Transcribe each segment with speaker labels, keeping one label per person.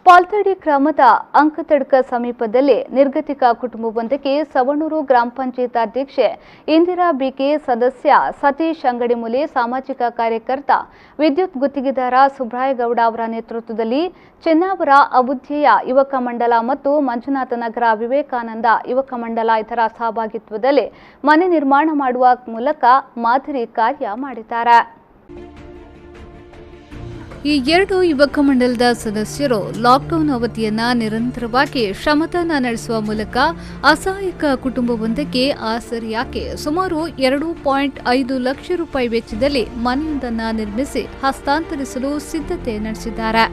Speaker 1: ಪಾಲ್ತಡಿ ಗ್ರಾಮದ ಅಂಕತಡ್ಕ ಸಮೀಪದಲ್ಲಿ ನಿರ್ಗತಿಕ ಕುಟುಂಬವೊಂದಕ್ಕೆ ಸವಣೂರು ಗ್ರಾಮ ಪಂಚಾಯತ್ ಅಧ್ಯಕ್ಷೆ ಇಂದಿರಾ ಬಿಕೆ, ಸದಸ್ಯ ಸತೀಶ್ ಅಂಗಡಿಮೂಲೆ, ಸಾಮಾಜಿಕ ಕಾರ್ಯಕರ್ತ ವಿದ್ಯುತ್ ಗುತ್ತಿಗೆದಾರ ಸುಬ್ರಾಯಗೌಡ ಅವರ ನೇತೃತ್ವದಲ್ಲಿ ಚೆನ್ನಾವರ ಅಬುಧ್ಯೆಯ ಯುವಕ ಮಂಡಲ ಮತ್ತು ಮಂಜುನಾಥ ನಗರ ವಿವೇಕಾನಂದ ಯುವಕ ಮಂಡಲ ಇದರ ಸಹಭಾಗಿತ್ವದಲ್ಲಿ ಮನೆ ನಿರ್ಮಾಣ ಮಾಡುವ ಮೂಲಕ ಮಾದರಿ ಕಾರ್ಯ ಮಾಡಿದ್ದಾರೆ. ಈ ಎರಡು ಯುವಕ ಮಂಡಲದ ಸದಸ್ಯರು ಲಾಕ್ಡೌನ್ ಅವಧಿಯನ್ನ ನಿರಂತರವಾಗಿ ಶ್ರಮದಾನ ನಡೆಸುವ ಮೂಲಕ ಅಸಹಾಯಕ ಕುಟುಂಬವೊಂದಕ್ಕೆ ಆಸರೆಯಾಗಿ ಸುಮಾರು 2.5 ಲಕ್ಷ ರೂಪಾಯಿ ವೆಚ್ಚದಲ್ಲಿ ಮನೆಯೊಂದನ್ನು ನಿರ್ಮಿಸಿ ಹಸ್ತಾಂತರಿಸಲು ಸಿದ್ಧತೆ ನಡೆಸಿದ್ದಾರೆ.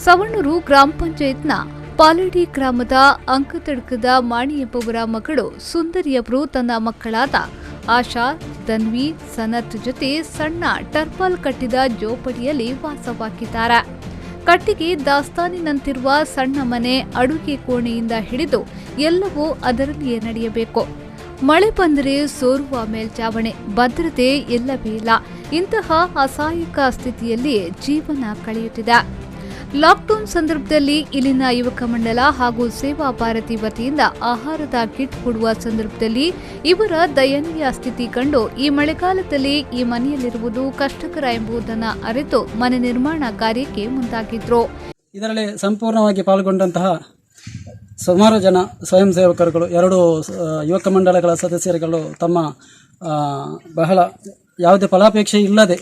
Speaker 1: ಸವಣೂರು ಗ್ರಾಮ ಪಂಚಾಯತ್ನ ಪಾಲಡಿ ಗ್ರಾಮದ ಅಂಕತಡ್ಕದ ಮಾಣಿ ಎಂಬುವರ ಮಗಳು ಸುಂದರಿಯವರು ತನ್ನ ಮಕ್ಕಳಾದ ಆಶಾ, ಧನ್ವಿ, ಸನತ್ ಜೊತೆ ಸಣ್ಣ ಟರ್ಪಾಲ್ ಕಟ್ಟಿದ ಜೋಪಡಿಯಲ್ಲಿ ವಾಸವಾಗಿದ್ದಾರೆ. ಕಟ್ಟಿಗೆ ದಾಸ್ತಾನಿನಂತಿರುವ ಸಣ್ಣ ಮನೆ, ಅಡುಗೆ ಕೋಣೆಯಿಂದ ಹಿಡಿದು ಎಲ್ಲವೂ ಅದರಲ್ಲಿಯೇ ನಡೆಯಬೇಕು. ಮಳೆ ಬಂದರೆ ಸೋರುವ ಮೇಲ್ಚಾವಣೆ, ಭದ್ರತೆ ಎಲ್ಲವೇ ಇಲ್ಲ. ಇಂತಹ ಅಸಹಾಯಕ ಸ್ಥಿತಿಯಲ್ಲಿ ಜೀವನ ಕಳೆಯುತ್ತಿದೆ. ಲಾಕ್ಡೌನ್ ಸಂದರ್ಭದಲ್ಲಿ ಇಲ್ಲಿನ ಯುವಕ ಮಂಡಲ ಹಾಗೂ ಸೇವಾ ಭಾರತಿ ವತಿಯಿಂದ ಆಹಾರದ ಕಿಟ್ ಕೊಡುವ ಸಂದರ್ಭದಲ್ಲಿ ಇವರ ದಯನೀಯ ಸ್ಥಿತಿ ಕಂಡು ಈ ಮಳೆಗಾಲದಲ್ಲಿ ಈ ಮನೆಯಲ್ಲಿರುವುದು ಕಷ್ಟಕರ ಎಂಬುದನ್ನು ಅರಿತು ಮನೆ ನಿರ್ಮಾಣ ಕಾರ್ಯಕ್ಕೆ ಮುಂದಾಗಿದ್ರು.
Speaker 2: ಇದರಲ್ಲಿ ಸಂಪೂರ್ಣವಾಗಿ ಪಾಲ್ಗೊಂಡಂತಹ ಸುಮಾರು ಜನ ಸ್ವಯಂ ಸೇವಕರುಗಳು, ಎರಡು ಯುವಕ ಮಂಡಲಗಳ ಸದಸ್ಯರುಗಳು ತಮ್ಮ ಬಹಳ ಯಾವುದೇ ಫಲಾಪೇಕ್ಷೆ ಇಲ್ಲದೆ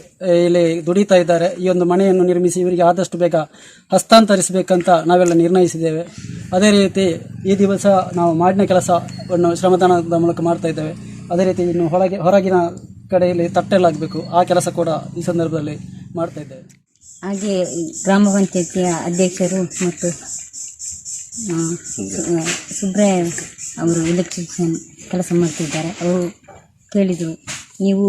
Speaker 2: ಇಲ್ಲಿ ದುಡಿತಾ ಇದ್ದಾರೆ. ಈ ಒಂದು ಮನೆಯನ್ನು ನಿರ್ಮಿಸಿ ಇವರಿಗೆ ಆದಷ್ಟು ಬೇಗ ಹಸ್ತಾಂತರಿಸಬೇಕಂತ ನಾವೆಲ್ಲ ನಿರ್ಣಯಿಸಿದ್ದೇವೆ. ಅದೇ ರೀತಿ ಈ ದಿವಸ ನಾವು ಮಾಡಿನ ಕೆಲಸವನ್ನು ಶ್ರಮದಾನದ ಮೂಲಕ ಮಾಡ್ತಾ ಇದ್ದೇವೆ. ಅದೇ ರೀತಿ ಇನ್ನು ಹೊರಗಿನ ಕಡೆಯಲ್ಲಿ ತಟ್ಟೆಲಾಗಬೇಕು, ಆ ಕೆಲಸ ಕೂಡ ಈ ಸಂದರ್ಭದಲ್ಲಿ ಮಾಡ್ತಾ ಇದ್ದೇವೆ.
Speaker 3: ಹಾಗೆ ಗ್ರಾಮ ಪಂಚಾಯತಿಯ ಅಧ್ಯಕ್ಷರು ಮತ್ತು ಸುಬ್ರಾಯ ಅವರು ಎಲೆಕ್ಟ್ರಿಷಿಯನ್ ಕೆಲಸ ಮಾಡ್ತಿದ್ದಾರೆ. ಅವರು ಕೇಳಿದರು, ನೀವು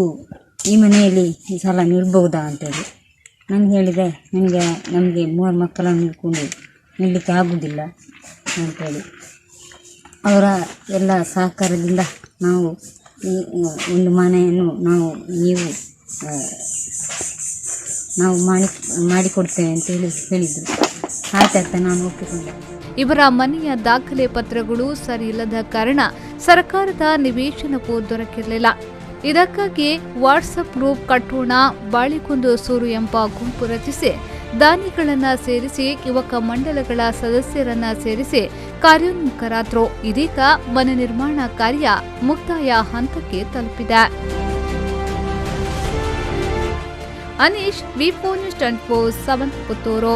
Speaker 3: ಈ ಮನೆಯಲ್ಲಿ ಈ ಸಲ ನಿಲ್ಬಹುದಾ ಅಂತೇಳಿ. ನಾನು ಹೇಳಿದೆ, ನಮಗೆ 3 ಮಕ್ಕಳನ್ನು ಹಿಡ್ಕೊಂಡು ನಿಲ್ಲಕ್ಕೆ ಆಗೋದಿಲ್ಲ ಅಂತೇಳಿ. ಅವರ ಎಲ್ಲ ಸಹಕಾರದಿಂದ ನಾವು ಈ ಒಂದು ಮನೆಯನ್ನು ನಾವು ಮಾಡಿಕೊಡ್ತೇವೆ ಅಂತೇಳಿ ಹೇಳಿದರು. ಆಯ್ತಾಯ್ತಾ, ನಾನು ಒಪ್ಪಿಕೊಂಡೆ.
Speaker 1: ಇವರ ಮನೆಯ ದಾಖಲೆ ಪತ್ರಗಳು ಸರಿ ಇಲ್ಲದ ಕಾರಣ ಸರ್ಕಾರದ ನಿವೇಶನವೂ ದೊರಕಿರಲಿಲ್ಲ. ಇದಕ್ಕಾಗಿ ವಾಟ್ಸಪ್ ಗ್ರೂಪ್ ಕಟ್ಟೋಣ ಬಾಳಿಕೊಂದು ಸೂರು ಎಂಬ ಗುಂಪು ರಚಿಸಿ ದಾನಿಗಳನ್ನ ಸೇರಿಸಿ ಯುವಕ ಮಂಡಲಗಳ ಸದಸ್ಯರನ್ನ ಸೇರಿಸಿ ಕಾರ್ಯೋನ್ಮುಖರಾದ್ರು. ಇದೀಗ ಮನೆ ನಿರ್ಮಾಣ ಕಾರ್ಯ ಮುಕ್ತಾಯ ಹಂತಕ್ಕೆ ತಲುಪಿದೆ. ಅನೀಶ್, ವಿ4 ನ್ಯೂಸ್ 24/7 ಪುತ್ತೂರು.